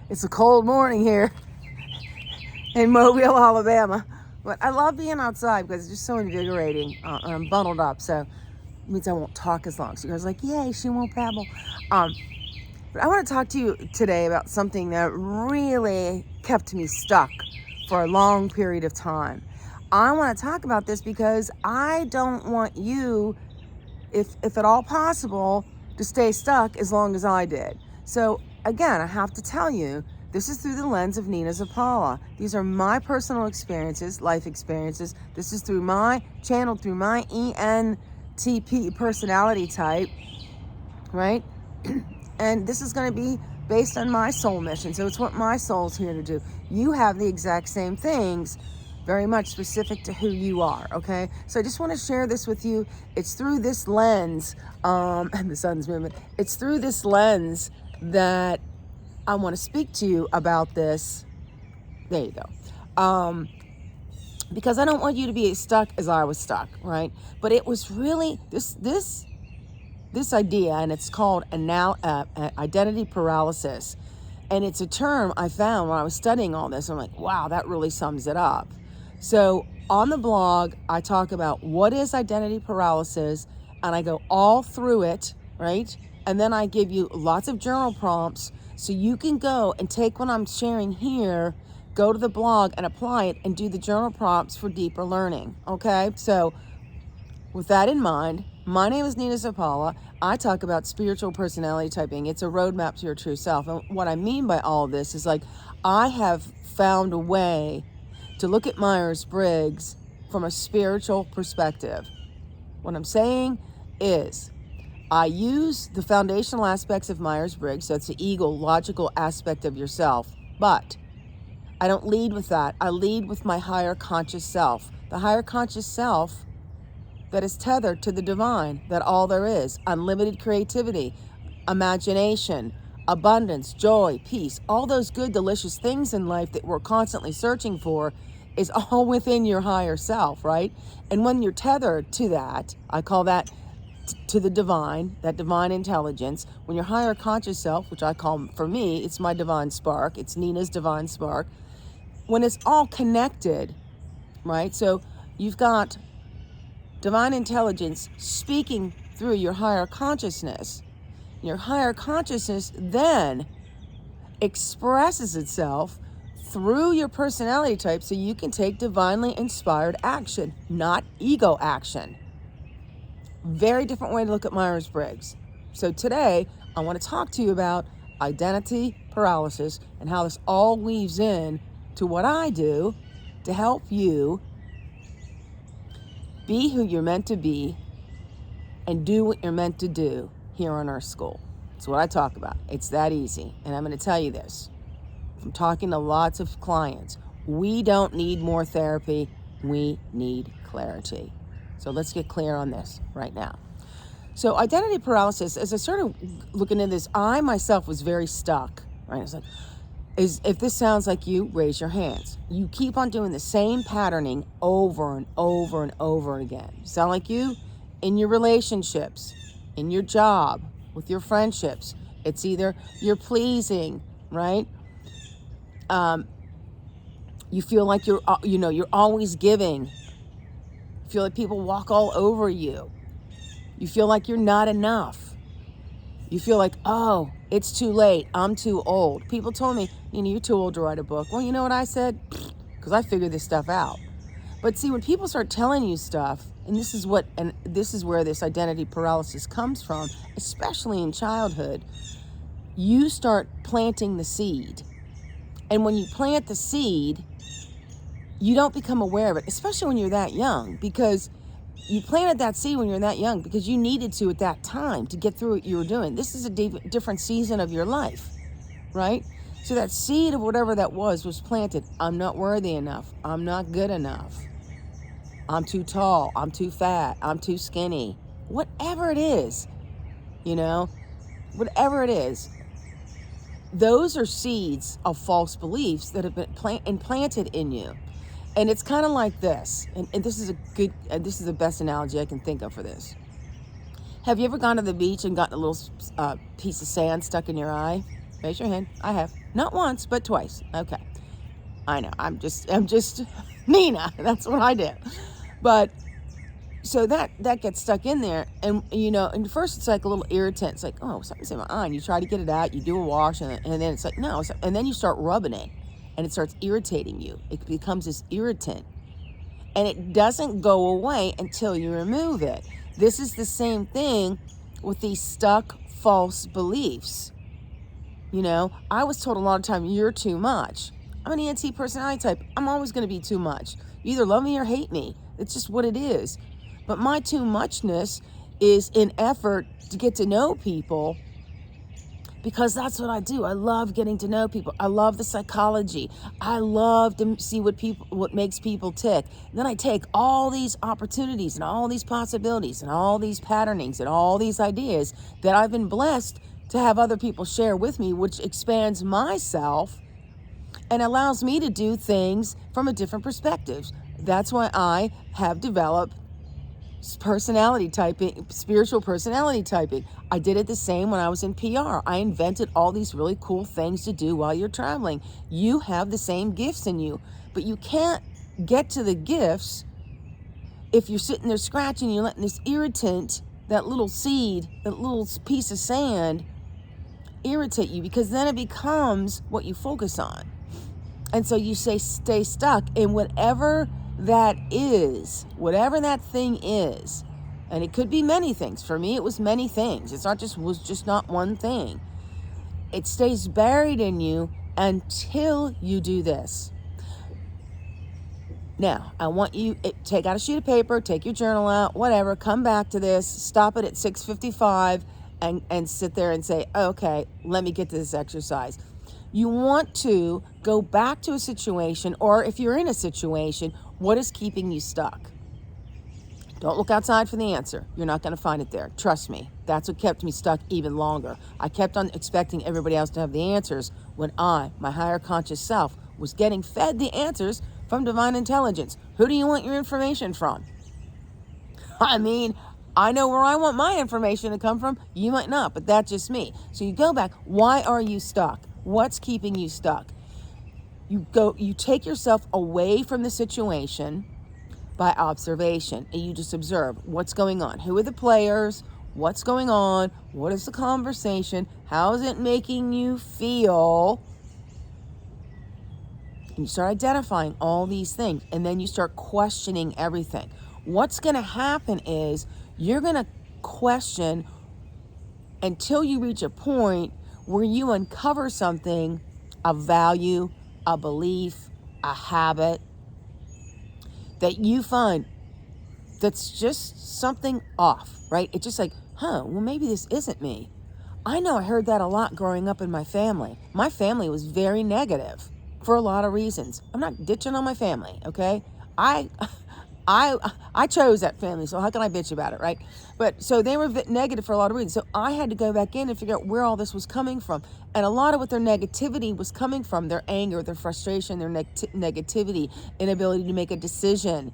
It's a cold morning here in Mobile, Alabama. But I love being outside because it's just so invigorating. I'm bundled up, so it means I won't talk as long. So you guys are like, yay, she won't babble. But I want to talk to you today about something that really kept me stuck for a long period of time. I want to talk about this because I don't want you, if at all possible, to stay stuck as long as I did. So again, I have to tell you, this is through the lens of Nina Zapala. These are my personal experiences, life experiences. This is through my channel, through my ENTP personality type, right? And this is going to be based on my soul mission. So it's what my soul's here to do. You have the exact same things, very much specific to who you are, okay? So I just want to share this with you. It's through this lens, and the sun's movement, it's through this lens that I want to speak to you about this. There you go. Because I don't want you to be as stuck as I was stuck, right? But it was really this idea, and it's called identity paralysis. And it's a term I found when I was studying all this. I'm like, wow, that really sums it up. So on the blog, I talk about what is identity paralysis, and I go all through it, right? And then I give you lots of journal prompts so you can go and take what I'm sharing here, go to the blog and apply it and do the journal prompts for deeper learning, okay? So with that in mind, my name is Nina Zapala. I talk about spiritual personality typing. It's a roadmap to your true self. And what I mean by all of this is, like, I have found a way to look at Myers-Briggs from a spiritual perspective. What I'm saying is, I use the foundational aspects of Myers-Briggs, so it's the ego, logical aspect of yourself, but I don't lead with that. I lead with my higher conscious self. The higher conscious self that is tethered to the divine, that all there is, unlimited creativity, imagination, abundance, joy, peace, all those good, delicious things in life that we're constantly searching for is all within your higher self, right? And when you're tethered to that, I call that to the divine, that divine intelligence, when your higher conscious self, which I call, for me, it's my divine spark, it's Nina's divine spark, when it's all connected, right? So you've got divine intelligence speaking through your higher consciousness. Your higher consciousness then expresses itself through your personality type so you can take divinely inspired action, not ego action. Very different way to look at Myers-Briggs. So today, I want to talk to you about identity paralysis and how this all weaves in to what I do to help you be who you're meant to be and do what you're meant to do here on Earth School. It's what I talk about. It's that easy. And I'm going to tell you this. I'm talking to lots of clients. We don't need more therapy. We need clarity. So let's get clear on this right now. So identity paralysis, as I started looking into this, I myself was very stuck, right? I was like, if this sounds like you, raise your hands. You keep on doing the same patterning over and over and over again. Sound like you? In your relationships, in your job, with your friendships, it's either you're pleasing, right? You feel like you're always giving. You feel like people walk all over you. You feel like you're not enough. You feel like, oh, it's too late. I'm too old. People told me, you're too old to write a book. Well, you know what I said? Because I figured this stuff out. But see, when people start telling you stuff, and this is where this identity paralysis comes from, especially in childhood, you start planting the seed. And when you plant the seed, you don't become aware of it, especially when you're that young, because you planted that seed when you're that young because you needed to at that time to get through what you were doing. This is a different season of your life, right? So that seed of whatever that was planted. I'm not worthy enough. I'm not good enough. I'm too tall. I'm too fat. I'm too skinny. Whatever it is, whatever it is, those are seeds of false beliefs that have been implanted in you. And it's kind of like this, and this is this is the best analogy I can think of for this. Have you ever gone to the beach and gotten a little piece of sand stuck in your eye? Raise your hand. I have. Not once, but twice. Okay. I know. I'm just Nina. That's what I do. But so that gets stuck in there, and and first it's like a little irritant. It's like, oh, something's in my eye. And you try to get it out. You do a wash, and then it's like, no. And then you start rubbing it, and it starts irritating you. It becomes this irritant, and it doesn't go away until you remove it. This is the same thing with these stuck false beliefs. I was told a lot of time, you're too much. I'm an ENT personality type. I'm always going to be too much. You either love me or hate me. It's just what it is. But my too muchness is in effort to get to know people, because that's what I do. I love getting to know people. I love the psychology. I love to see what makes people tick. And then I take all these opportunities and all these possibilities and all these patternings and all these ideas that I've been blessed to have other people share with me, which expands myself and allows me to do things from a different perspective. That's why I have developed personality typing, spiritual personality typing. I did it the same when I was in PR. I invented all these really cool things to do while you're traveling. You have the same gifts in you, but you can't get to the gifts if you're sitting there scratching, you're letting this irritant, that little seed, that little piece of sand irritate you, because then it becomes what you focus on. And so you stay stuck in whatever that is, whatever that thing is. And it could be many things. For me, it was many things. It's not just not one thing. It stays buried in you until you do this. Now, I want you take out a sheet of paper, take your journal out, whatever, come back to this, stop it at 6:55 and sit there and say, okay, let me get to this exercise. You want to go back to a situation, or if you're in a situation, what is keeping you stuck? Don't look outside for the answer. You're not going to find it there. Trust me. That's what kept me stuck even longer. I kept on expecting everybody else to have the answers when I, my higher conscious self, was getting fed the answers from divine intelligence. Who do you want your information from? I mean, I know where I want my information to come from. You might not, but that's just me. So you go back. Why are you stuck? What's keeping you stuck? You take yourself away from the situation by observation, and you just observe what's going on. Who are the players? What's going on? What is the conversation? How is it making you feel? And you start identifying all these things, and then you start questioning everything. What's going to happen is you're going to question until you reach a point where you uncover something, a value, a belief, a habit that you find that's just something off, right? It's just like, well, maybe this isn't me. I know I heard that a lot growing up in my family. My family was very negative for a lot of reasons. I'm not ditching on my family, okay? I chose that family, so how can I bitch about it, right? But so they were negative for a lot of reasons. So I had to go back in and figure out where all this was coming from. And a lot of what their negativity was coming from, their anger, their frustration, their negativity, inability to make a decision,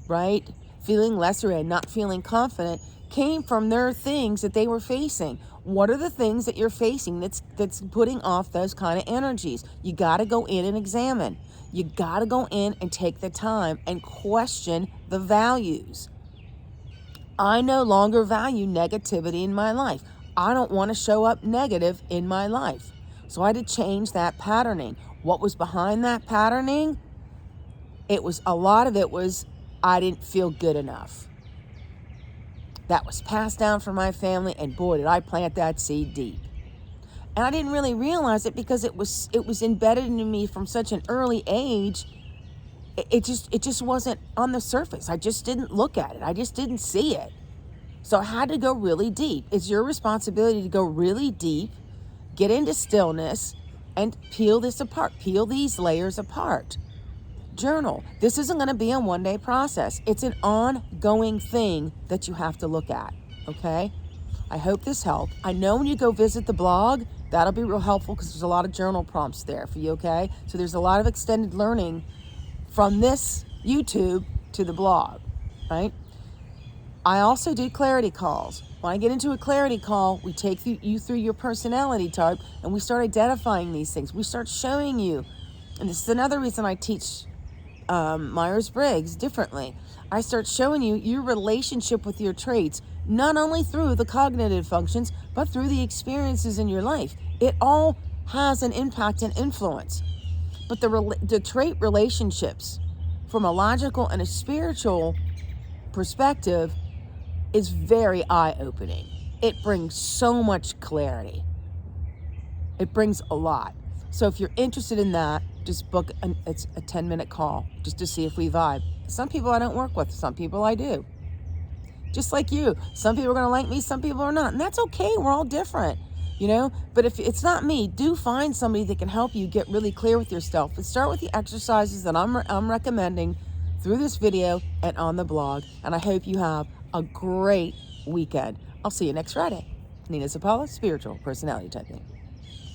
right? Feeling lesser and not feeling confident came from their things that they were facing. What are the things that you're facing that's putting off those kind of energies? You got to go in and examine. You got to go in and take the time and question the values. I no longer value negativity in my life. I don't want to show up negative in my life. So I had to change that patterning. What was behind that patterning? A lot of it was I didn't feel good enough. That was passed down from my family, and boy, did I plant that seed deep. And I didn't really realize it because it was embedded into me from such an early age. It just wasn't on the surface. I just didn't look at it. I just didn't see it. So I had to go really deep. It's your responsibility to go really deep, get into stillness, and peel this apart. Peel these layers apart. Journal. This isn't going to be a one-day process. It's an ongoing thing that you have to look at, okay? I hope this helped. I know when you go visit the blog, that'll be real helpful because there's a lot of journal prompts there for you, okay? So there's a lot of extended learning from this YouTube to the blog, right? I also do clarity calls. When I get into a clarity call, we take you through your personality type, and we start identifying these things. We start showing you, and this is another reason I teach Myers-Briggs differently. I start showing you your relationship with your traits, not only through the cognitive functions, but through the experiences in your life. It all has an impact and influence. But the trait relationships, from a logical and a spiritual perspective, is very eye-opening. It brings so much clarity. It brings a lot. So if you're interested in that, just book it's a 10-minute call just to see if we vibe. Some people I don't work with, some people I do. Just like you. Some people are going to like me, some people are not. And that's okay. We're all different, you know? But if it's not me, do find somebody that can help you get really clear with yourself. But start with the exercises that I'm recommending through this video and on the blog. And I hope you have a great weekend. I'll see you next Friday. Nina Zapala, Spiritual Personality Typing.